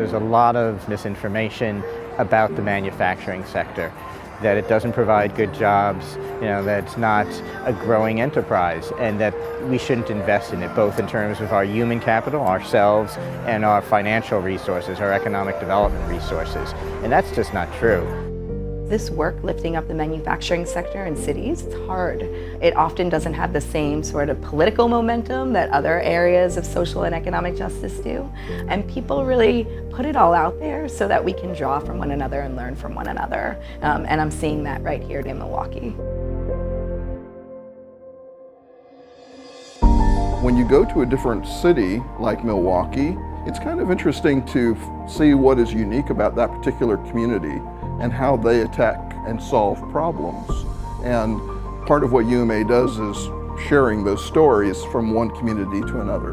There's a lot of misinformation about the manufacturing sector, that it doesn't provide good jobs, that it's not a growing enterprise, and that we shouldn't invest in it, both in terms of our human capital, ourselves, and our financial resources, our economic development resources. And that's just not true. This work lifting up the manufacturing sector in cities, it's hard. It often doesn't have the same sort of political momentum that other areas of social and economic justice do. And people really put it all out there so that we can draw from one another and learn from one another. And I'm seeing that right here in Milwaukee. When you go to a different city like Milwaukee, it's kind of interesting to see what is unique about that particular community and how they attack and solve problems. And part of what UMA does is sharing those stories from one community to another.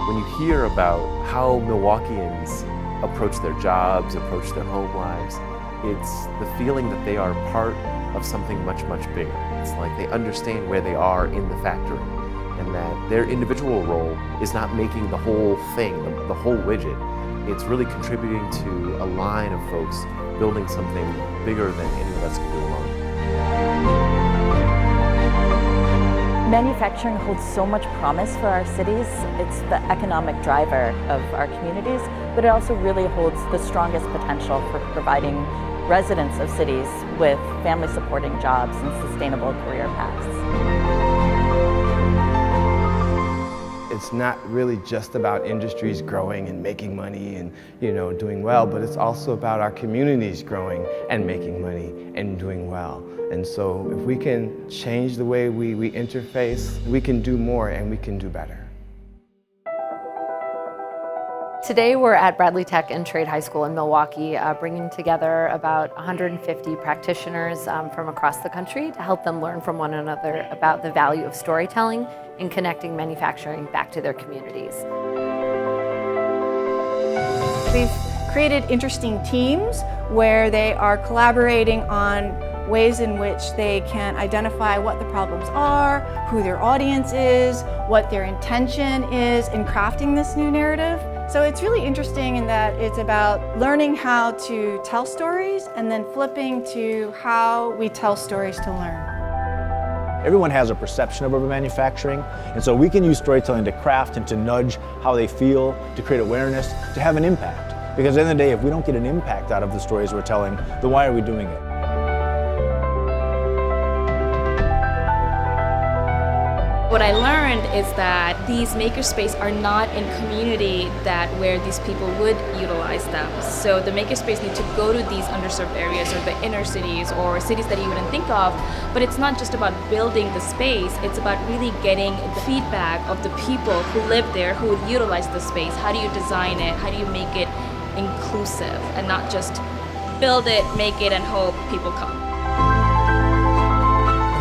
When you hear about how Milwaukeeans approach their jobs, approach their home lives, it's the feeling that they are part of something much, much bigger. It's like they understand where they are in the factory, and that their individual role is not making the whole thing, the whole widget. It's really contributing to a line of folks building something bigger than any of us can do alone. Manufacturing holds so much promise for our cities. It's the economic driver of our communities, but it also really holds the strongest potential for providing residents of cities with family-supporting jobs and sustainable career paths. It's not really just about industries growing and making money and doing well, but it's also about our communities growing and making money and doing well. And so if we can change the way we interface, we can do more and we can do better. Today we're at Bradley Tech and Trade High School in Milwaukee, bringing together about 150 practitioners from across the country to help them learn from one another about the value of storytelling in connecting manufacturing back to their communities. We've created interesting teams where they are collaborating on ways in which they can identify what the problems are, who their audience is, what their intention is in crafting this new narrative. So it's really interesting in that it's about learning how to tell stories and then flipping to how we tell stories to learn. Everyone has a perception of urban manufacturing, and so we can use storytelling to craft and to nudge how they feel, to create awareness, to have an impact. Because at the end of the day, if we don't get an impact out of the stories we're telling, then why are we doing it? What I learned is that these makerspaces are not in community where these people would utilize them. So the makerspace need to go to these underserved areas or the inner cities or cities that you wouldn't think of. But it's not just about building the space, it's about really getting the feedback of the people who live there, who would utilize the space. How do you design it? How do you make it inclusive and not just build it, make it, and hope people come?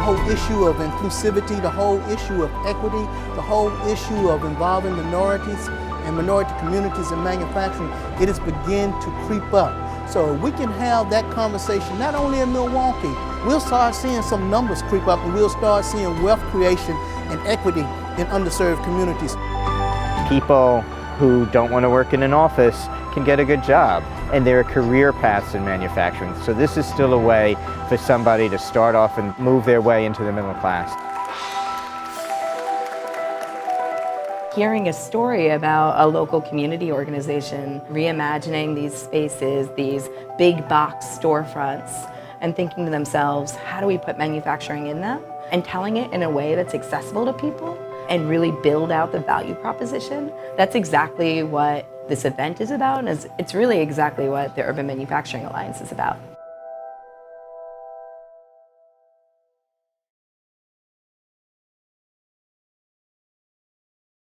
The whole issue of inclusivity, the whole issue of equity, the whole issue of involving minorities and minority communities in manufacturing, it has begun to creep up. So we can have that conversation not only in Milwaukee, we'll start seeing some numbers creep up and we'll start seeing wealth creation and equity in underserved communities. People who don't want to work in an office can get a good job, and there are career paths in manufacturing. So this is still a way for somebody to start off and move their way into the middle class. Hearing a story about a local community organization reimagining these spaces, these big box storefronts, and thinking to themselves, how do we put manufacturing in them? And telling it in a way that's accessible to people and really build out the value proposition. That's exactly what this event is about, and it's really exactly what the Urban Manufacturing Alliance is about.